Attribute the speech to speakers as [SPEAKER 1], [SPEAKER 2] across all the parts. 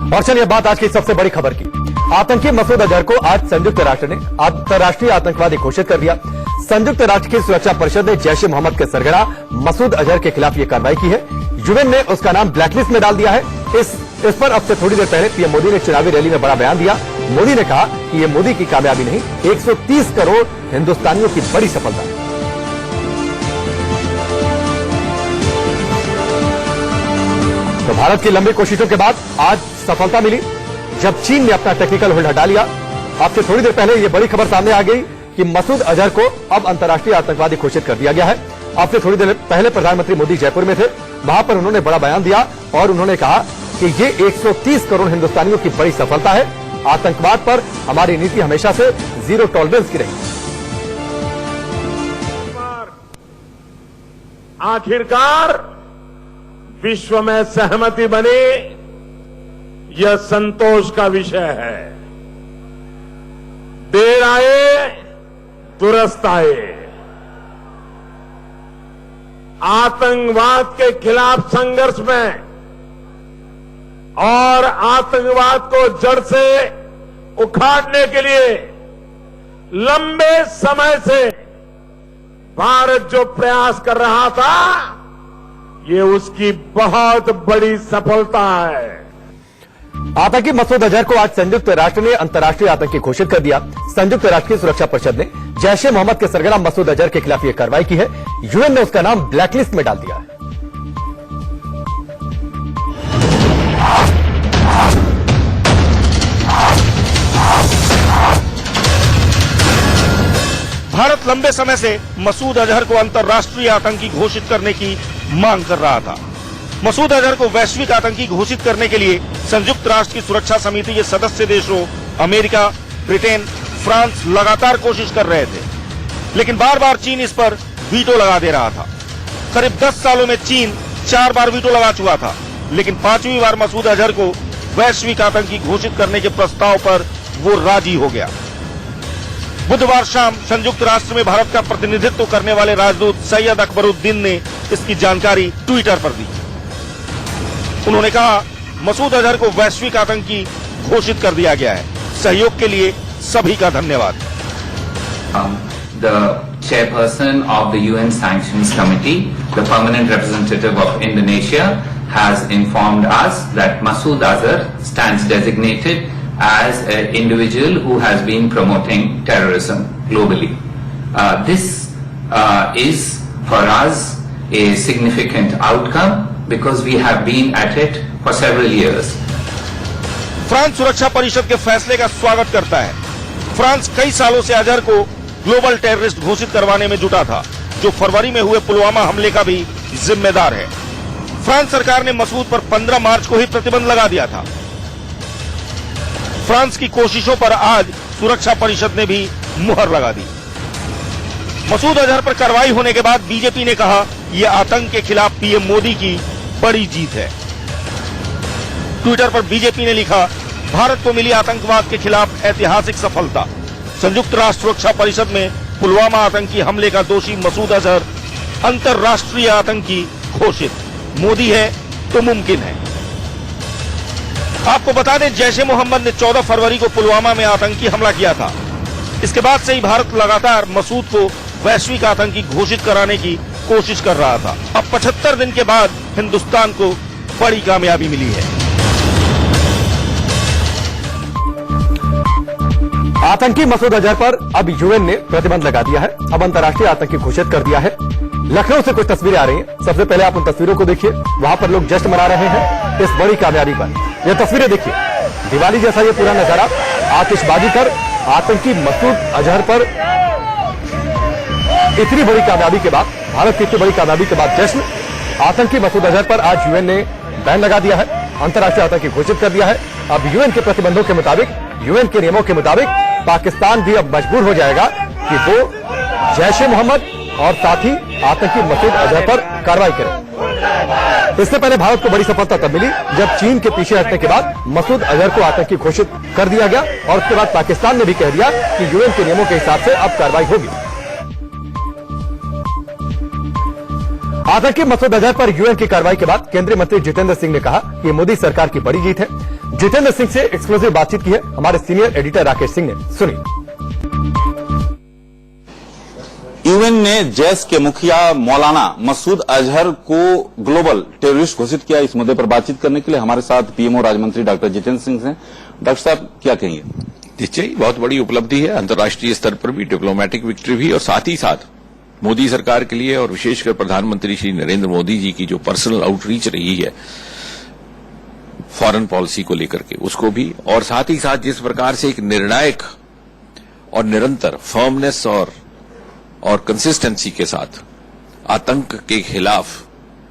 [SPEAKER 1] और चलिए बात आज की सबसे बड़ी खबर की। आतंकी मसूद अजहर को आज संयुक्त राष्ट्र ने अंतर्राष्ट्रीय आतंकवादी घोषित कर दिया। संयुक्त राष्ट्र की सुरक्षा परिषद ने जैश ए मोहम्मद के सरगना मसूद अजहर के खिलाफ ये कार्रवाई की है। यूएन ने उसका नाम ब्लैकलिस्ट में डाल दिया है। इस पर अब से थोड़ी देर पहले पीएम मोदी ने चुनावी रैली में बड़ा बयान दिया। मोदी ने कहा कि ये मोदी की कामयाबी नहीं, 130 करोड़ हिंदुस्तानियों की बड़ी सफलता है। तो भारत की लंबी कोशिशों के बाद आज सफलता मिली जब चीन ने अपना टेक्निकल होल्ड हटा लिया। आपसे थोड़ी देर पहले यह बड़ी खबर सामने आ गई कि मसूद अजहर को अब अंतर्राष्ट्रीय आतंकवादी घोषित कर दिया गया है। आपसे थोड़ी देर पहले प्रधानमंत्री मोदी जयपुर में थे, वहां पर उन्होंने बड़ा बयान दिया और उन्होंने कहा कि ये 130 करोड़ हिंदुस्तानियों की बड़ी सफलता है। आतंकवाद पर हमारी नीति हमेशा से जीरो टॉलरेंस की रही।
[SPEAKER 2] आखिरकार विश्व में सहमति बनी, यह संतोष का विषय है। देर आए दुरुस्त आए। आतंकवाद के खिलाफ संघर्ष में और आतंकवाद को जड़ से उखाड़ने के लिए लंबे समय से भारत जो प्रयास कर रहा था, ये उसकी बहुत बड़ी सफलता है।
[SPEAKER 1] आतंकी मसूद अजहर को आज संयुक्त राष्ट्र ने अंतर्राष्ट्रीय आतंकी घोषित कर दिया। संयुक्त राष्ट्र की सुरक्षा परिषद ने जैश ए मोहम्मद के सरगना मसूद अजहर के खिलाफ यह कार्रवाई की है। यूएन ने उसका नाम ब्लैकलिस्ट में डाल दिया है।
[SPEAKER 3] भारत लंबे समय से मसूद अजहर को अंतर्राष्ट्रीय आतंकी घोषित करने की मांग कर रहा था। मसूद अजहर को वैश्विक आतंकी घोषित करने के लिए संयुक्त राष्ट्र की सुरक्षा समिति के सदस्य देशों अमेरिका, ब्रिटेन, फ्रांस लगातार कोशिश कर रहे थे, लेकिन बार बार चीन इस पर वीटो लगा दे रहा था। करीब 10 सालों में चीन 4 बार वीटो लगा चुका था, लेकिन 5वीं बार मसूद अजहर को वैश्विक आतंकी घोषित करने के प्रस्ताव पर वो राजी हो गया। बुधवार शाम संयुक्त राष्ट्र में भारत का प्रतिनिधित्व करने वाले राजदूत सैयद अकबरुद्दीन ने इसकी जानकारी ट्विटर पर दी। उन्होंने कहा, मसूद अजहर को वैश्विक आतंकी घोषित कर दिया गया है। सहयोग के लिए सभी का धन्यवाद।
[SPEAKER 4] The chairperson of the UN Sanctions Committee, the permanent representative of Indonesia, has informed us that Masood Azhar stands designated as an individual who has been promoting terrorism globally. This is for us a significant outcome because we have been at it for several years.
[SPEAKER 3] France सुरक्षा परिषद के फैसले का स्वागत करता है। France कई सालों से अजहर को ग्लोबल टेररिस्ट घोषित करवाने में जुटा था, जो फरवरी में हुए पुलवामा हमले का भी जिम्मेदार है। फ्रांस सरकार ने मसूद पर 15 मार्च को ही प्रतिबंध लगा दिया था। फ्रांस की कोशिशों पर आज सुरक्षा परिषद ने भी मुहर लगा दी। मसूद अजहर पर कार्रवाई होने के बाद बीजेपी ने कहा, यह आतंक के खिलाफ पीएम मोदी की बड़ी जीत है। ट्विटर पर बीजेपी ने लिखा, भारत को मिली आतंकवाद के खिलाफ ऐतिहासिक सफलता। संयुक्त राष्ट्र सुरक्षा परिषद में पुलवामा आतंकी हमले का दोषी मसूद अजहर अंतर्राष्ट्रीय आतंकी घोषित। मोदी है तो मुमकिन है। आपको बता दें, जैश ए मोहम्मद ने 14 फरवरी को पुलवामा में आतंकी हमला किया था। इसके बाद से ही भारत लगातार मसूद को वैश्विक आतंकी घोषित कराने की कोशिश कर रहा था। अब 75 दिन के बाद हिंदुस्तान को बड़ी कामयाबी मिली है।
[SPEAKER 1] आतंकी मसूद अजहर पर अब यूएन ने प्रतिबंध लगा दिया है। अब अंतर्राष्ट्रीय आतंकी घोषित कर दिया है। लखनऊ से कुछ तस्वीरें आ रही हैं। सबसे पहले आप उन तस्वीरों को देखिए। वहां पर लोग जश्न मना रहे हैं इस बड़ी कामयाबी पर। ये तस्वीरें देखिए, दिवाली जैसा ये पूरा नजारा। आतिशबाजी कर आतंकी मसूद अजहर पर इतनी बड़ी कामयाबी के बाद, भारत की इतनी बड़ी कामयाबी के बाद जश्न। आतंकी मसूद अजहर पर आज यूएन ने बैन लगा दिया है, अंतर्राष्ट्रीय आतंकी घोषित कर दिया है। अब यूएन के प्रतिबंधों के मुताबिक, यूएन के नियमों के मुताबिक पाकिस्तान भी अब मजबूर हो जाएगा कि वो जैश ए मोहम्मद और साथ ही आतंकी मसूद अजहर पर कार्रवाई करे। इससे पहले भारत को बड़ी सफलता तब मिली जब चीन के पीछे हटने के बाद मसूद अजहर को आतंकी घोषित कर दिया गया और उसके बाद पाकिस्तान ने भी कह दिया कि यूएन के नियमों के हिसाब से अब कार्रवाई होगी। आतंकी मसूद अजहर पर यूएन की कार्रवाई के बाद केंद्रीय मंत्री जितेंद्र सिंह ने कहा कि मोदी सरकार की बड़ी जीत है। जितेंद्र सिंह से एक्सक्लूसिव बातचीत की है हमारे सीनियर एडिटर राकेश सिंह ने। सुनिए।
[SPEAKER 5] यूएन ने जैश के मुखिया मौलाना मसूद अजहर को ग्लोबल टेररिस्ट घोषित किया। इस मुद्दे पर बातचीत करने के लिए हमारे साथ पीएमओ राज्य मंत्री डॉक्टर जितेंद्र सिंह हैं। डॉक्टर साहब, क्या कहेंगे?
[SPEAKER 6] निश्चय बहुत बड़ी उपलब्धि है, अंतर्राष्ट्रीय स्तर पर भी डिप्लोमेटिक विक्ट्री भी, और साथ ही साथ मोदी सरकार के लिए और विशेषकर प्रधानमंत्री श्री नरेंद्र मोदी जी की जो पर्सनल आउटरीच रही है फॉरेन पॉलिसी को लेकर के, उसको भी, और साथ ही साथ जिस प्रकार से एक निर्णायक और निरंतर फर्मनेस और कंसिस्टेंसी के साथ आतंक के खिलाफ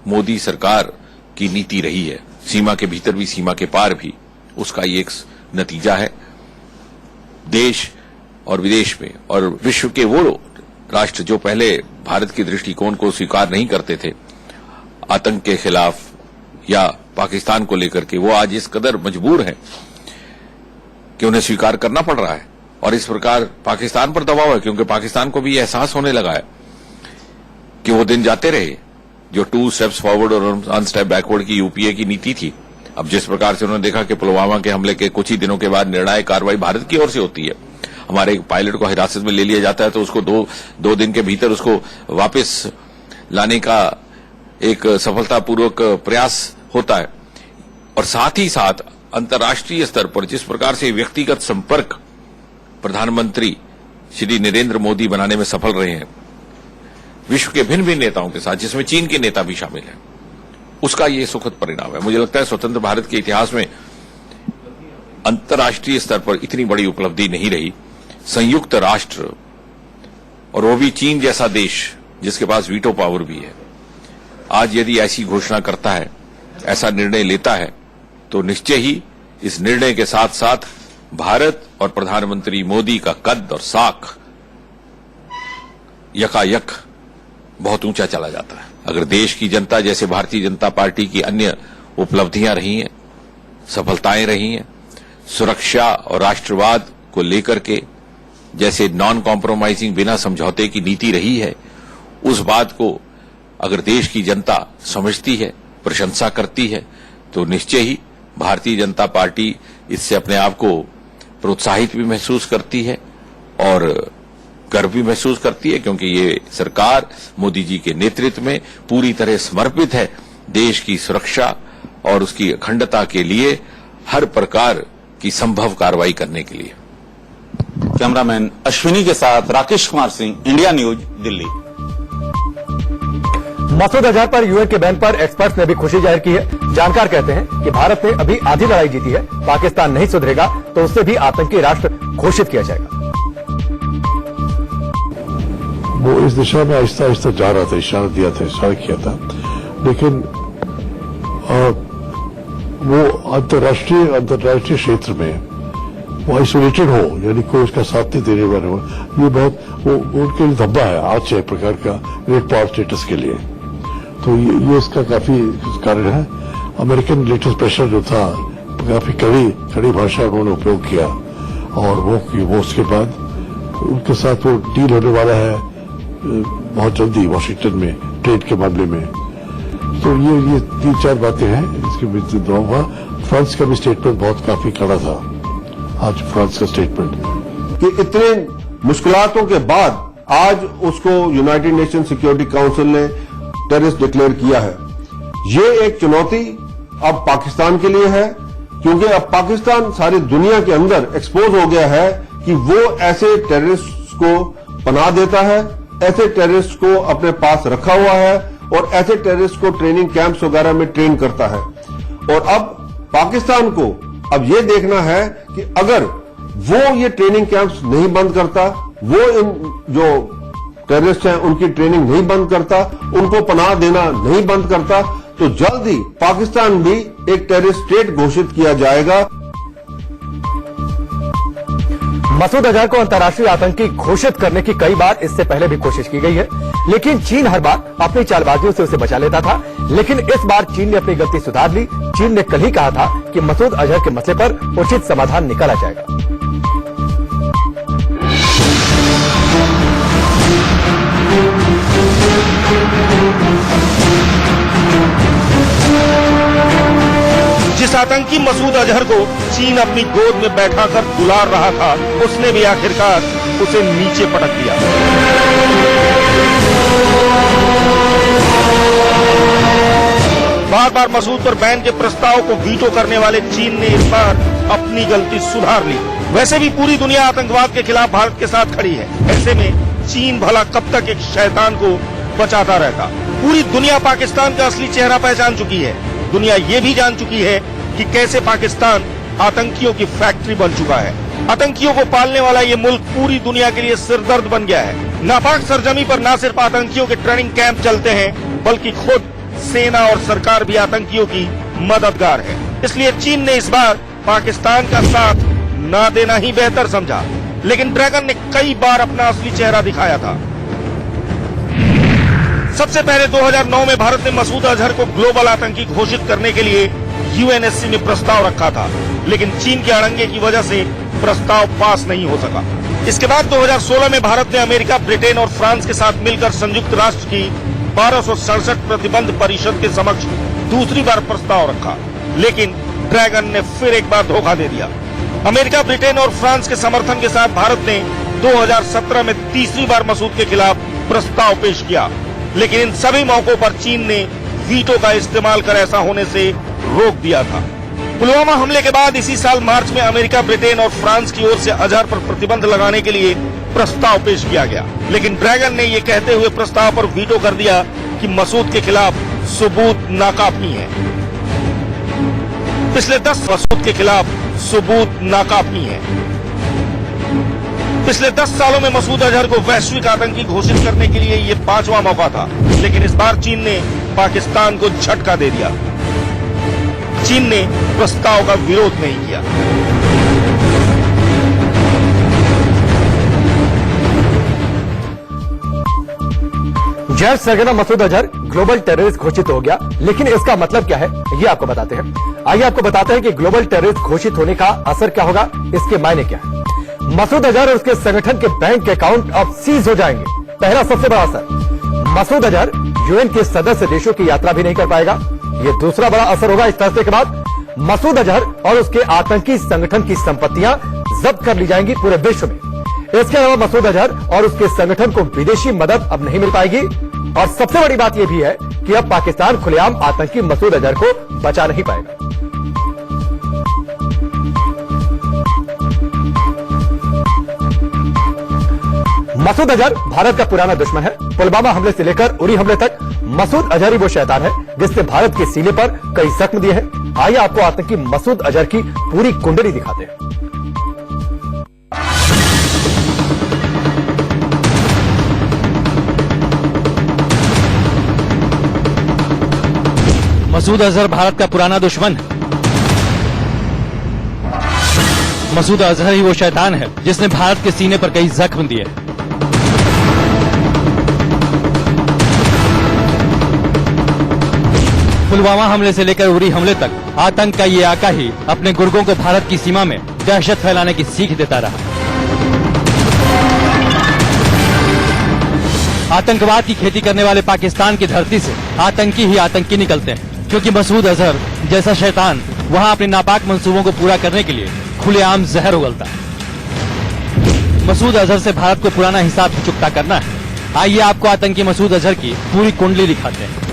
[SPEAKER 6] मोदी सरकार की नीति रही है, सीमा के भीतर भी सीमा के पार भी, उसका ये एक नतीजा है। देश और विदेश में और विश्व के वो राष्ट्र जो पहले भारत के दृष्टिकोण को स्वीकार नहीं करते थे आतंक के खिलाफ या पाकिस्तान को लेकर के, वो आज इस कदर मजबूर हैं कि उन्हें स्वीकार करना पड़ रहा है। और इस प्रकार पाकिस्तान पर दबाव है, क्योंकि पाकिस्तान को भी एहसास होने लगा है कि वो दिन जाते रहे जो 2 स्टेप्स फॉरवर्ड और 1 स्टेप बैकवर्ड की यूपीए की नीति थी। अब जिस प्रकार से उन्होंने देखा कि पुलवामा के हमले के कुछ ही दिनों के बाद निर्णायक कार्रवाई भारत की ओर से होती है, हमारे एक पायलट को हिरासत में ले लिया जाता है, तो उसको दो दिन के भीतर उसको वापस लाने का एक सफलतापूर्वक प्रयास होता है। और साथ ही साथ अंतर्राष्ट्रीय स्तर पर जिस प्रकार से व्यक्तिगत संपर्क प्रधानमंत्री श्री नरेंद्र मोदी बनाने में सफल रहे हैं विश्व के भिन्न भिन्न नेताओं के साथ, जिसमें चीन के नेता भी शामिल हैं, उसका ये सुखद परिणाम है। मुझे लगता है स्वतंत्र भारत के इतिहास में अंतर्राष्ट्रीय स्तर पर इतनी बड़ी उपलब्धि नहीं रही। संयुक्त राष्ट्र, और वो भी चीन जैसा देश जिसके पास वीटो पावर भी है, आज यदि ऐसी घोषणा करता है, ऐसा निर्णय लेता है, तो निश्चय ही इस निर्णय के साथ साथ भारत और प्रधानमंत्री मोदी का कद और साख यकायक बहुत ऊंचा चला जाता है। अगर देश की जनता, जैसे भारतीय जनता पार्टी की अन्य उपलब्धियां रही हैं, सफलताएं रही हैं, सुरक्षा और राष्ट्रवाद को लेकर के जैसे नॉन कॉम्प्रोमाइजिंग, बिना समझौते की नीति रही है, उस बात को अगर देश की जनता समझती है, प्रशंसा करती है, तो निश्चय ही भारतीय जनता पार्टी इससे अपने आप को प्रोत्साहित भी महसूस करती है और गर्व भी महसूस करती है, क्योंकि ये सरकार मोदी जी के नेतृत्व में पूरी तरह समर्पित है देश की सुरक्षा और उसकी अखंडता के लिए हर प्रकार की संभव कार्रवाई करने के लिए।
[SPEAKER 5] कैमरामैन अश्विनी के साथ राकेश कुमार सिंह, इंडिया न्यूज, दिल्ली।
[SPEAKER 1] मसूद अजहर पर यूएन के बैन पर एक्सपर्ट्स ने भी खुशी जाहिर की है। जानकार कहते हैं कि भारत ने अभी आधी लड़ाई जीती है, पाकिस्तान नहीं सुधरेगा तो उससे भी आतंकी राष्ट्र घोषित किया जाएगा।
[SPEAKER 7] वो इस दिशा में आहिस्ता आहिस्ता जा रहा था, इशारा दिया था, इशारा किया था, लेकिन वो अंतर्राष्ट्रीय क्षेत्र में वो आइसोलेटेड हो, यानी कोई उसका साथ नहीं देने वाले हो, ये बहुत वो उनके लिए धब्बा है आज एक प्रकार का ग्रेट पावर स्टेटस के लिए। तो ये इसका काफी कारण है। अमेरिकन लेटेस्ट प्रेशर जो था, काफी कड़ी भाषा उन्होंने उपयोग किया, और वो उसके बाद उनके साथ वो डील होने वाला है बहुत जल्दी वॉशिंगटन में ट्रेड के मामले में। तो ये 3-4 बातें हैं इसके बीच हुआ। फ्रांस का भी स्टेटमेंट बहुत काफी कड़ा था आज, फ्रांस का स्टेटमेंट
[SPEAKER 8] कि इतने मुश्किलातों के बाद आज उसको यूनाइटेड नेशन सिक्योरिटी काउंसिल ने टेररिस्ट डिक्लेयर किया है। ये एक चुनौती अब पाकिस्तान के लिए है, क्योंकि अब पाकिस्तान सारी दुनिया के अंदर एक्सपोज हो गया है कि वो ऐसे टेररिस्ट को पनाह देता है, ऐसे टेररिस्ट को अपने पास रखा हुआ है और ऐसे टेररिस्ट को ट्रेनिंग कैंप्स वगैरह में ट्रेन करता है। और अब पाकिस्तान को अब ये देखना है कि अगर वो ये ट्रेनिंग कैंप्स नहीं बंद करता, वो इन जो टेररिस्ट हैं उनकी ट्रेनिंग नहीं बंद करता, उनको पनाह देना नहीं बंद करता, तो जल्द ही पाकिस्तान भी एक टेररिस्ट स्टेट घोषित किया जाएगा।
[SPEAKER 1] मसूद अजहर को अंतर्राष्ट्रीय आतंकी घोषित करने की कई बार इससे पहले भी कोशिश की गई है, लेकिन चीन हर बार अपनी चालबाजियों से उसे बचा लेता था। लेकिन इस बार चीन ने अपनी गलती सुधार ली। चीन ने कल ही कहा था कि मसूद अजहर के मसले पर उचित समाधान निकाला जाएगा।
[SPEAKER 3] जिस आतंकी मसूद अजहर को चीन अपनी गोद में बैठाकर दुलार रहा था, उसने भी आखिरकार उसे नीचे पटक दिया। बार बार मसूद पर बैन के प्रस्ताव को वीटो करने वाले चीन ने इस बार अपनी गलती सुधार ली। वैसे भी पूरी दुनिया आतंकवाद के खिलाफ भारत के साथ खड़ी है। ऐसे में चीन भला कब तक एक शैतान को बचाता रहता। पूरी दुनिया पाकिस्तान का असली चेहरा पहचान चुकी है। दुनिया ये भी जान चुकी है कि कैसे पाकिस्तान आतंकियों की फैक्ट्री बन चुका है। आतंकियों को पालने वाला ये मुल्क पूरी दुनिया के लिए सिरदर्द बन गया है। नापाक सरजमी पर न सिर्फ आतंकियों के ट्रेनिंग कैंप चलते हैं, बल्कि खुद सेना और सरकार भी आतंकियों की मददगार है। इसलिए चीन ने इस बार पाकिस्तान का साथ न देना ही बेहतर समझा। लेकिन ड्रैगन ने कई बार अपना असली चेहरा दिखाया था। सबसे पहले 2009 में भारत ने मसूद अजहर को ग्लोबल आतंकी घोषित करने के लिए यूएनएससी में प्रस्ताव रखा था, लेकिन चीन के अड़ंगे की वजह से प्रस्ताव पास नहीं हो सका। इसके बाद 2016 में भारत ने अमेरिका, ब्रिटेन और फ्रांस के साथ मिलकर संयुक्त राष्ट्र की 1267 प्रतिबंध परिषद के समक्ष दूसरी बार प्रस्ताव रखा, लेकिन ड्रैगन ने फिर एक बार धोखा दे दिया। अमेरिका, ब्रिटेन और फ्रांस के समर्थन के साथ भारत ने 2017 में तीसरी बार मसूद के खिलाफ प्रस्ताव पेश किया, लेकिन इन सभी मौकों पर चीन ने वीटो का इस्तेमाल कर ऐसा होने से रोक दिया था। पुलवामा हमले के बाद इसी साल मार्च में अमेरिका, ब्रिटेन और फ्रांस की ओर से अजहर पर प्रतिबंध लगाने के लिए प्रस्ताव पेश किया गया, लेकिन ड्रैगन ने ये कहते हुए प्रस्ताव पर वीटो कर दिया कि मसूद के खिलाफ सबूत नाकाफी है। पिछले 10 मसूद के खिलाफ सबूत नाकाफी है। पिछले 10 सालों में मसूद अजहर को वैश्विक आतंकी घोषित करने के लिए ये 5वां मौका था, लेकिन इस बार चीन ने पाकिस्तान को झटका दे दिया। चीन ने प्रस्ताव का विरोध नहीं किया।
[SPEAKER 1] जैश सरगना मसूद अजहर ग्लोबल टेररिस्ट घोषित हो गया, लेकिन इसका मतलब क्या है ये आपको बताते हैं। आइए आपको बताते हैं कि ग्लोबल टेररिस्ट घोषित होने का असर क्या होगा, इसके मायने क्या है। मसूद अजहर और उसके संगठन के बैंक अकाउंट अब सीज हो जाएंगे। पहला सबसे बड़ा असर, मसूद अजहर यूएन के सदस्य देशों की यात्रा भी नहीं कर पाएगा। ये दूसरा बड़ा असर होगा। इस फैसले के बाद मसूद अजहर और उसके आतंकी संगठन की संपत्तियां जब्त कर ली जाएंगी पूरे विश्व में। इसके अलावा मसूद अजहर और उसके संगठन को विदेशी मदद अब नहीं मिल पाएगी। और सबसे बड़ी बात यह भी है कि अब पाकिस्तान खुलेआम आतंकी मसूद अजहर को बचा नहीं पाएगा। मसूद अजहर भारत का पुराना दुश्मन है। पुलवामा हमले से लेकर उरी हमले तक मसूद अजहर ही वो शैतान है जिसने भारत के सीने पर कई जख्म दिए हैं। आइए आपको आतंकी मसूद अजहर की पूरी कुंडली दिखाते हैं।
[SPEAKER 9] मसूद अजहर भारत का पुराना दुश्मन है। मसूद अजहर ही वो शैतान है जिसने भारत के सीने पर कई जख्म दिए। पुलवामा हमले से लेकर उरी हमले तक आतंक का ये आका ही अपने गुर्गों को भारत की सीमा में दहशत फैलाने की सीख देता रहा। आतंकवाद की खेती करने वाले पाकिस्तान की धरती से आतंकी ही आतंकी निकलते हैं, क्योंकि मसूद अजहर जैसा शैतान वहां अपने नापाक मंसूबों को पूरा करने के लिए खुलेआम जहर उगलता है। मसूद अजहर से भारत को पुराना हिसाब चुकता करना है। आइए आपको आतंकी मसूद अजहर की पूरी कुंडली दिखाते हैं।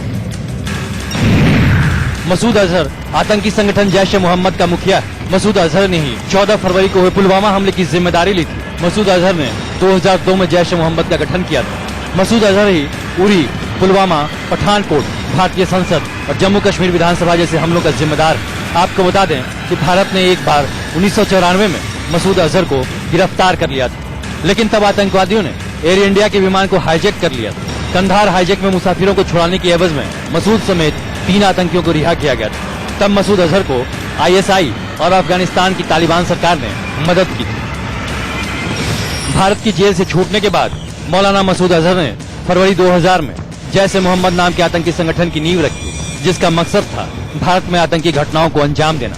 [SPEAKER 9] मसूद अजहर आतंकी संगठन जैश ए मोहम्मद का मुखिया है। मसूद अजहर ने ही 14 फरवरी को हुए पुलवामा हमले की जिम्मेदारी ली थी। मसूद अजहर ने 2002 में जैश ए मोहम्मद का गठन किया था। मसूद अजहर ही उरी, पुलवामा, पठानकोट, भारतीय संसद और जम्मू कश्मीर विधानसभा जैसे हमलों का जिम्मेदार है। आपको बता दें कि भारत ने एक बार 1994 में मसूद अजहर को गिरफ्तार कर लिया था, लेकिन तब आतंकवादियों ने एयर इंडिया के विमान को हाईजैक कर लिया था। कंधार हाईजैक में मुसाफिरों को छुड़ाने की एवज में मसूद समेत 3 आतंकियों को रिहा किया गया था। तब मसूद अजहर को आईएसआई और अफगानिस्तान की तालिबान सरकार ने मदद की थी। भारत की जेल से छूटने के बाद मौलाना मसूद अजहर ने फरवरी 2000 में जैश ए मोहम्मद नाम के आतंकी संगठन की नींव रखी, जिसका मकसद था भारत में आतंकी घटनाओं को अंजाम देना।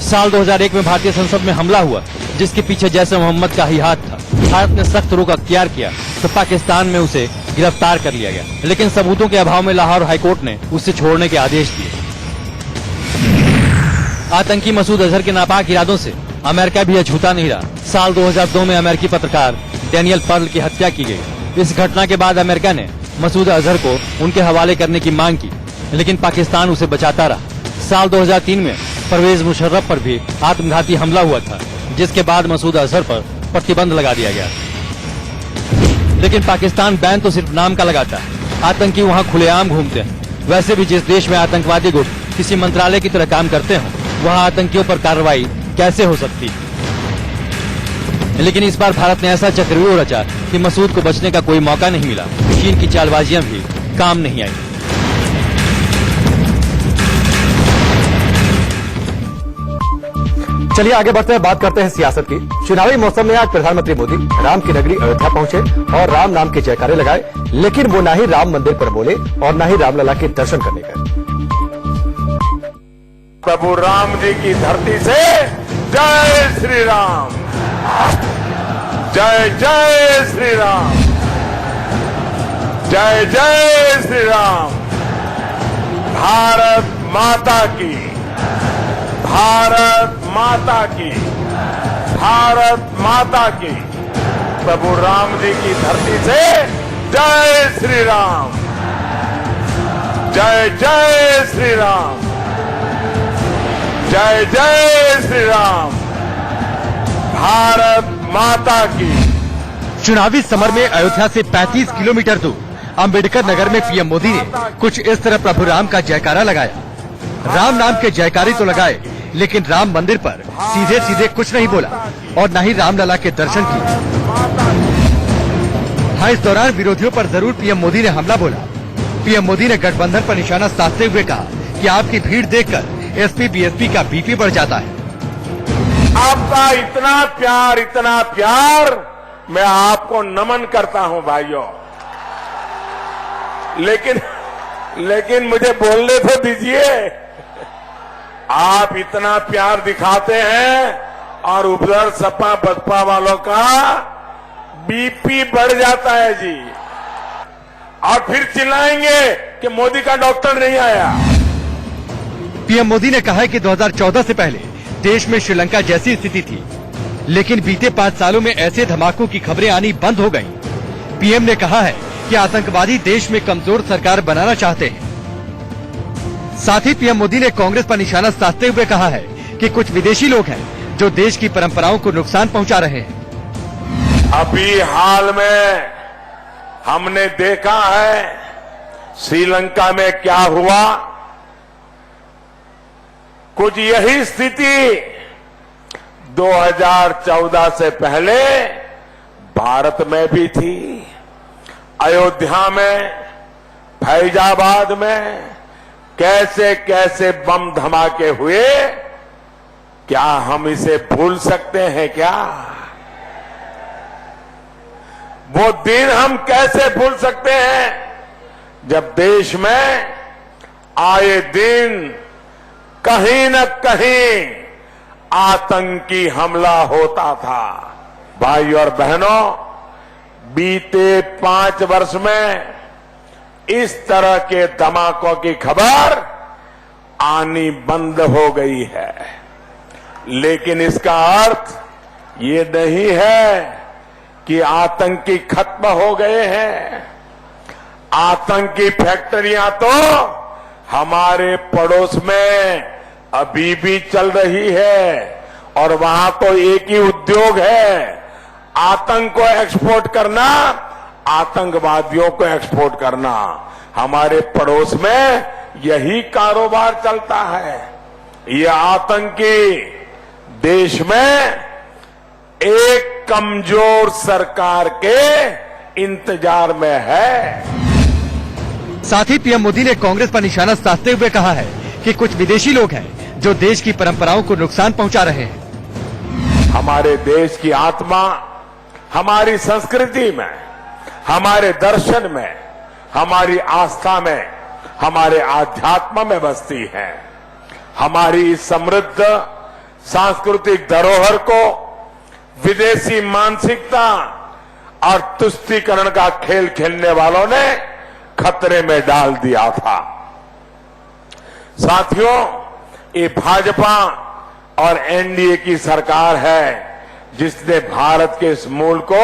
[SPEAKER 9] साल 2001 में भारतीय संसद में हमला हुआ, जिसके पीछे जैश ए मोहम्मद का ही हाथ था। भारत ने सख्त रुख अख्तियार किया तो पाकिस्तान में उसे गिरफ्तार कर लिया गया, लेकिन सबूतों के अभाव में लाहौर हाईकोर्ट ने उसे छोड़ने के आदेश दिए। आतंकी मसूद अजहर के नापाक इरादों से अमेरिका भी अछूता नहीं रहा। साल 2002 में अमेरिकी पत्रकार डैनियल पर्ल की हत्या की गई। इस घटना के बाद अमेरिका ने मसूद अजहर को उनके हवाले करने की मांग की, लेकिन पाकिस्तान उसे बचाता रहा। साल 2003 में परवेज मुशर्रफ पर भी आत्मघाती हमला हुआ था, जिसके बाद मसूद अजहर पर प्रतिबंध लगा दिया गया। लेकिन पाकिस्तान बैन तो सिर्फ नाम का लगाता है, आतंकी वहाँ खुलेआम घूमते हैं। वैसे भी जिस देश में आतंकवादी गुट किसी मंत्रालय की तरह काम करते हों, वहाँ आतंकियों पर कार्रवाई कैसे हो सकती है? लेकिन इस बार भारत ने ऐसा चक्रव्यूह रचा कि मसूद को बचने का कोई मौका नहीं मिला। चीन की चालबाजियां भी काम नहीं आई।
[SPEAKER 1] चलिए आगे बढ़ते हैं, बात करते हैं सियासत की। चुनावी मौसम में आज प्रधानमंत्री मोदी राम की नगरी अयोध्या पहुंचे और राम नाम के जयकारे लगाए, लेकिन वो ना ही राम मंदिर पर बोले और ना ही रामलला के दर्शन करने गए।
[SPEAKER 2] प्रभु राम जी की धरती से जय श्री राम, जय जय श्री राम, जय जय श्री राम। भारत माता की, भारत माता की, भारत माता की। प्रभु राम जी की धरती से जय श्री राम, जय जय श्री राम, जय जय श्री राम। भारत माता की।
[SPEAKER 1] चुनावी समर में अयोध्या से 35 किलोमीटर दूर अंबेडकर नगर में पीएम मोदी ने कुछ इस तरह प्रभु राम का जयकारा लगाया। राम नाम के जयकारे तो लगाए, लेकिन राम मंदिर पर सीधे सीधे कुछ नहीं बोला और न ही रामलला के दर्शन किए। हाँ, इस दौरान विरोधियों पर जरूर पीएम मोदी ने हमला बोला। पीएम मोदी ने गठबंधन पर निशाना साधते हुए कहा कि आपकी भीड़ देखकर एसपी बीएसपी का बीपी बढ़ जाता है।
[SPEAKER 2] आपका इतना प्यार, मैं आपको नमन करता हूं भाइयों। लेकिन मुझे बोलने तो दीजिए। आप इतना प्यार दिखाते हैं और उधर सपा बसपा वालों का बीपी बढ़ जाता है जी, और फिर चिल्लाएंगे कि मोदी का डॉक्टर नहीं आया।
[SPEAKER 1] पीएम मोदी ने कहा है कि 2014 से पहले देश में श्रीलंका जैसी स्थिति थी, लेकिन बीते 5 सालों में ऐसे धमाकों की खबरें आनी बंद हो गईं। पीएम ने कहा है कि आतंकवादी देश में कमजोर सरकार बनाना चाहते हैं। साथ ही पीएम मोदी ने कांग्रेस पर निशाना साधते हुए कहा है कि कुछ विदेशी लोग हैं जो देश की परंपराओं को नुकसान पहुंचा रहे हैं।
[SPEAKER 2] अभी हाल में हमने देखा है श्रीलंका में क्या हुआ। कुछ यही स्थिति 2014 से पहले भारत में भी थी। अयोध्या में, फैजाबाद में कैसे कैसे बम धमाके हुए, क्या हम इसे भूल सकते हैं क्या? वो दिन हम कैसे भूल सकते हैं जब देश में आए दिन कहीं न कहीं आतंकी हमला होता था। भाई और बहनों, बीते 5 वर्ष में इस तरह के धमाकों की खबर आनी बंद हो गई है, लेकिन इसका अर्थ ये नहीं है कि आतंकी खत्म हो गए हैं। आतंकी फैक्ट्रियां तो हमारे पड़ोस में अभी भी चल रही है, और वहां तो एक ही उद्योग है, आतंक को एक्सपोर्ट करना, आतंकवादियों को एक्सपोर्ट करना। हमारे पड़ोस में यही कारोबार चलता है। ये आतंकी देश में एक कमजोर सरकार के इंतजार में है।
[SPEAKER 1] साथ ही पीएम मोदी ने कांग्रेस पर निशाना साधते हुए कहा है कि कुछ विदेशी लोग हैं जो देश की परंपराओं को नुकसान पहुंचा रहे हैं।
[SPEAKER 2] हमारे देश की आत्मा हमारी संस्कृति में, हमारे दर्शन में, हमारी आस्था में, हमारे आध्यात्म में बसती है। हमारी समृद्ध सांस्कृतिक धरोहर को विदेशी मानसिकता और तुष्टीकरण का खेल खेलने वालों ने खतरे में डाल दिया था। साथियों, ये भाजपा और एनडीए की सरकार है जिसने भारत के इस मूल को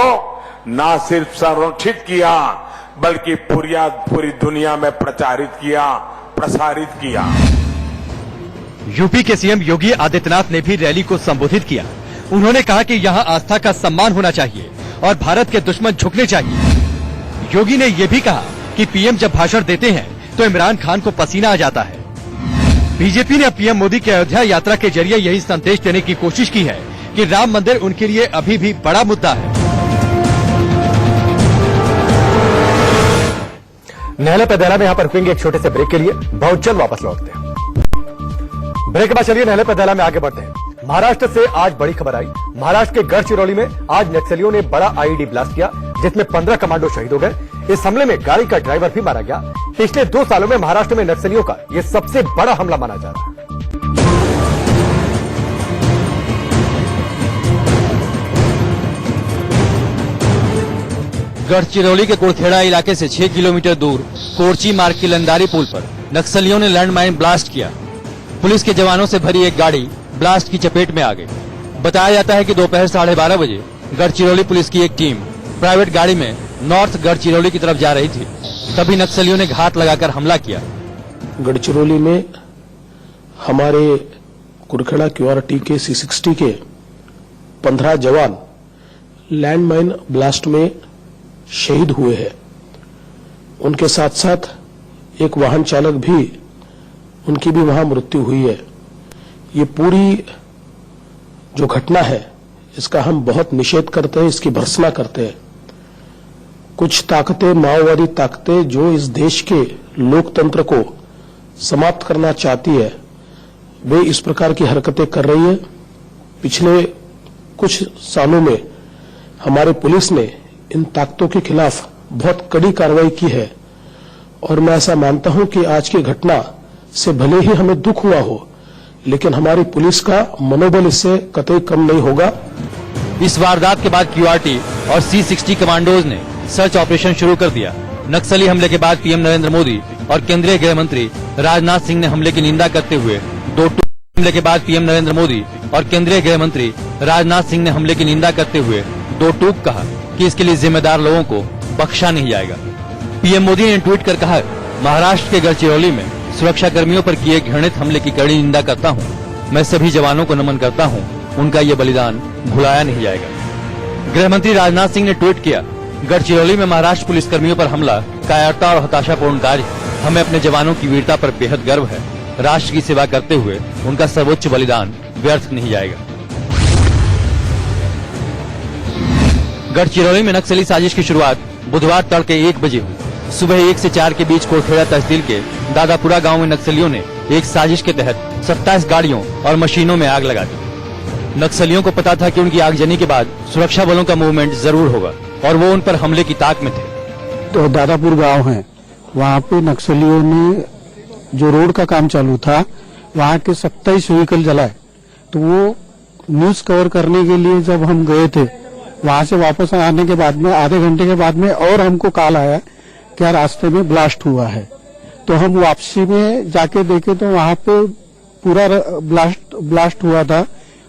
[SPEAKER 2] न सिर्फ संरक्षित किया बल्कि पूरी दुनिया में प्रसारित किया।
[SPEAKER 9] यूपी के सीएम योगी आदित्यनाथ ने भी रैली को संबोधित किया। उन्होंने कहा कि यहाँ आस्था का सम्मान होना चाहिए और भारत के दुश्मन झुकने चाहिए। योगी ने यह भी कहा कि पीएम जब भाषण देते हैं तो इमरान खान को पसीना आ जाता है। बीजेपी ने पीएम मोदी की अयोध्या यात्रा के जरिए यही संदेश देने की कोशिश की है कि राम मंदिर उनके लिए अभी भी बड़ा मुद्दा है।
[SPEAKER 1] नहला पैदला में यहाँ पर रुकेंगे एक छोटे से ब्रेक के लिए, बहुत जल्द वापस लौटते हैं। ब्रेक के बाद चलिए नहला पैदला में आगे बढ़ते हैं। महाराष्ट्र से आज बड़ी खबर आई। महाराष्ट्र के गढ़चिरौली में आज नक्सलियों ने बड़ा आईईडी ब्लास्ट किया जिसमें 15 कमांडो शहीद हो गए। इस हमले में गाड़ी का ड्राइवर भी मारा गया। पिछले 2 सालों में महाराष्ट्र में नक्सलियों का यह सबसे बड़ा हमला माना जा रहा है।
[SPEAKER 9] गढ़चिरौली के कुड़खेड़ा इलाके से 6 किलोमीटर दूर कोरची मार्ग की लंदारी पुल पर नक्सलियों ने लैंडमाइन ब्लास्ट किया। पुलिस के जवानों से भरी एक गाड़ी ब्लास्ट की चपेट में आ गई। बताया जाता है कि दोपहर 12:30 बजे गढ़चिरौली पुलिस की एक टीम प्राइवेट गाड़ी में नॉर्थ गढ़चिरौली की तरफ जा रही थी, तभी नक्सलियों ने घात लगाकर हमला किया।
[SPEAKER 10] गढ़चिरौली में हमारे कुड़खेड़ा क्यूआरटी के C60 के 15 जवान लैंडमाइन ब्लास्ट में शहीद हुए हैं। उनके साथ साथ एक वाहन चालक भी, उनकी भी वहां मृत्यु हुई है। ये पूरी जो घटना है इसका हम बहुत निषेध करते हैं, इसकी भर्त्सना करते हैं। कुछ ताकतें, माओवादी ताकतें जो इस देश के लोकतंत्र को समाप्त करना चाहती है, वे इस प्रकार की हरकतें कर रही है। पिछले कुछ सालों में हमारे पुलिस ने इन ताकतों के खिलाफ बहुत कड़ी कार्रवाई की है और मैं ऐसा मानता हूं कि आज की घटना से भले ही हमें दुख हुआ हो, लेकिन हमारी पुलिस का मनोबल इससे कतई कम नहीं होगा।
[SPEAKER 9] इस वारदात के बाद क्यूआरटी और C60 कमांडोज ने सर्च ऑपरेशन शुरू कर दिया। नक्सली हमले के बाद पीएम नरेंद्र मोदी और केंद्रीय गृह मंत्री राजनाथ सिंह ने हमले की निंदा करते हुए दो टूक कहा कि इसके लिए जिम्मेदार लोगों को बख्शा नहीं जाएगा। पीएम मोदी ने ट्वीट कर कहा, महाराष्ट्र के गढ़चिरौली में सुरक्षा कर्मियों पर किए घृणित हमले की कड़ी निंदा करता हूं। मैं सभी जवानों को नमन करता हूं, उनका ये बलिदान भुलाया नहीं जाएगा। गृह मंत्री राजनाथ सिंह ने ट्वीट किया, गढ़चिरौली में महाराष्ट्र पुलिस कर्मियों पर हमला कायरता और हताशापूर्ण कार्य। हमें अपने जवानों की वीरता पर बेहद गर्व है। राष्ट्र की सेवा करते हुए उनका सर्वोच्च बलिदान व्यर्थ नहीं जाएगा। गढ़चिरौली में नक्सली साजिश की शुरुआत बुधवार तड़के 1 बजे हुई। सुबह 1 से 4 के बीच कोरखेड़ा तहसील के दादापुरा गांव में नक्सलियों ने एक साजिश के तहत 27 गाड़ियों और मशीनों में आग लगा दी। नक्सलियों को पता था कि उनकी आगजनी के बाद सुरक्षा बलों का मूवमेंट जरूर होगा और वो उन पर हमले की ताक में थे।
[SPEAKER 11] तो दादापुर गांव है, वहाँ पे नक्सलियों ने जो रोड का काम चालू था, वहाँ के 27 व्हीकल जलाए। तो वो न्यूज कवर करने के लिए जब हम गए थे, वहाँ से वापस आने के बाद में आधे घंटे के बाद में और हमको कॉल आया कि रास्ते में ब्लास्ट हुआ है। तो हम वापसी में जाके देखे तो वहाँ पे पूरा ब्लास्ट हुआ था।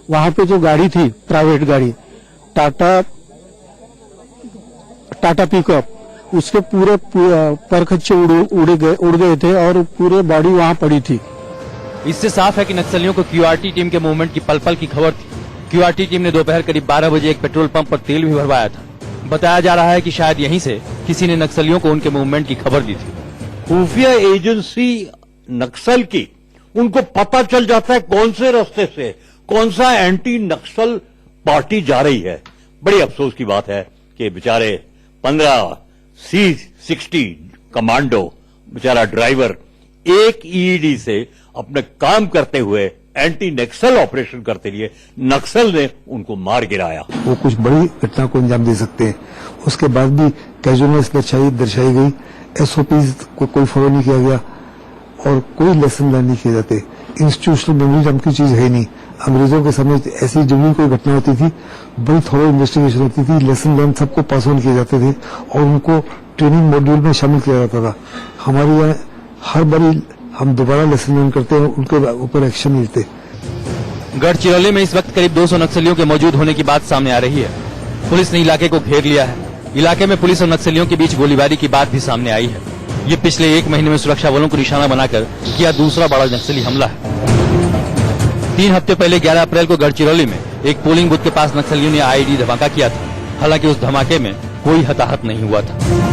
[SPEAKER 11] वहाँ पे जो गाड़ी थी, प्राइवेट गाड़ी टाटा पिकअप, उसके पूरे परखच्चे उड़ गए थे और पूरे बॉडी वहाँ पड़ी थी।
[SPEAKER 9] इससे साफ है कि नक्सलियों को क्यूआरटी टीम के मूवमेंट की पल पल की खबर थी। क्यूआरटी टीम ने दोपहर करीब 12 बजे एक पेट्रोल पंप पर तेल भी भरवाया था। बताया जा रहा है कि शायद यहीं से किसी ने नक्सलियों को उनके मूवमेंट की खबर दी थी।
[SPEAKER 12] खुफिया एजेंसी नक्सल की, उनको पता चल जाता है कौन से रास्ते से कौन सा एंटी नक्सल पार्टी जा रही है। बड़ी अफसोस की बात है कि बेचारे 15 C60 कमांडो, बेचारा ड्राइवर एक ईडी से अपने काम करते हुए एंटी नक्सल ऑपरेशन करते लिए नक्सल ने उनको मार गिराया।
[SPEAKER 11] वो कुछ बड़ी घटना को अंजाम दे सकते हैं। उसके बाद भी कैजुअलनेस दर्शाई गई, SOPs को कोई फॉलो नहीं किया गया और कोई लेसन लर्न नहीं किए जाते। इंस्टीट्यूशनल मेमोरी नाम की चीज है नहीं। अंग्रेजों के समय ऐसी जब भी कोई घटना होती थी बड़ी थोड़ा इन्वेस्टिगेशन होती थी, लेसन लर्न सबको पास ऑन किए जाते थे और उनको ट्रेनिंग मॉड्यूल में शामिल किया जाता था। हमारे यहाँ हर बारी हम दोबारा लेसन लर्न करते हैं, उनके ऊपर एक्शन लेते।
[SPEAKER 9] गढ़चिरौली में इस वक्त करीब 200 नक्सलियों के मौजूद होने की बात सामने आ रही है। पुलिस ने इलाके को घेर लिया है। इलाके में पुलिस और नक्सलियों के बीच गोलीबारी की बात भी सामने आई है। ये पिछले 1 महीने में सुरक्षा बलों को निशाना बनाकर किया दूसरा बड़ा नक्सली हमला है। 3 हफ्ते पहले 11 अप्रैल को गढ़चिरौली में एक पोलिंग बूथ के पास नक्सलियों ने आईईडी धमाका किया था। हालांकि उस धमाके में कोई हताहत नहीं हुआ था।